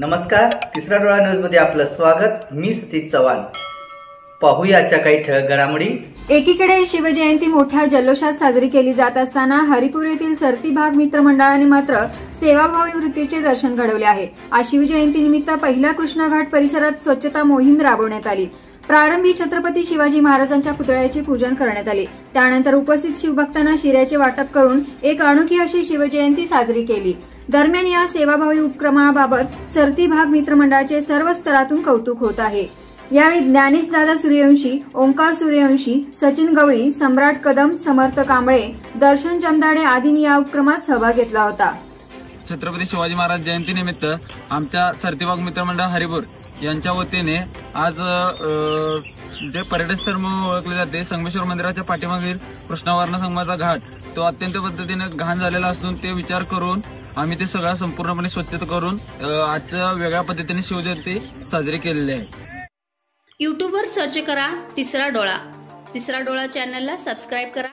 नमस्कार, तिसरा डोळा न्यूज मध्ये आपलं स्वागत। मी सतीश चव्हाण। पाहूया आजच्या काही ठळक घडामोडी। एकीकडे शिवजयंती मोठ्या जल्लोषात साजरी केली जात असताना हरिपूर येथील सरती भाग मित्र मंडळाने मात्र सेवाभावी वृत्तीचे दर्शन घडवले आहे। आज शिवजयंती निमित्त पहिल्या कृष्णघाट परिसरात स्वच्छता मोहीम राबवण्यात आली। प्रारंभी छत्रपती शिवाजी महाराजांच्या पुतळ्याचे पूजन करण्यात आले। त्यानंतर उपस्थित शिवभक्तांना शिऱ्याचे वाटप करून एक अनोखी अशी शिवजयंती साजरी केली। दरम्यान या सेवाभावी उपक्रमाबाबत सरती भाग मित्र मंडळाचे सर्व स्तरातून कौतुक होत आहे। यावेळी ज्ञानेश दादा सूर्यवंशी, ओंकार सूर्यवंशी, सचिन गवळी, सम्राट कदम, समर्थ कांबळे, दर्शन जमदाडे आदींनी या उपक्रमात सहभाग घेतला होता। छत्रपती शिवाजी महाराज जयंतीनिमित्त आमच्या सरती भाग मित्र मंडळ हरिपूर यांच्या वतीने आज जे पर्यटन स्थळ म्हणून ओळखले जाते संगमेश्वर मंदिराच्या पाठीमागील कृष्णवर्ण संगमाचा घाट तो अत्यंत पद्धतीने घाण झालेला असून ते विचार करून आम्ही ते सगळं संपूर्णपणे स्वच्छता करून आजच्या वेगळ्या पद्धतीने शिवजयंती साजरी केलेली आहे। यूट्यूबवर सर्च करा तिसरा डोळा। तिसरा डोळा चॅनलला सबस्क्राइब करा।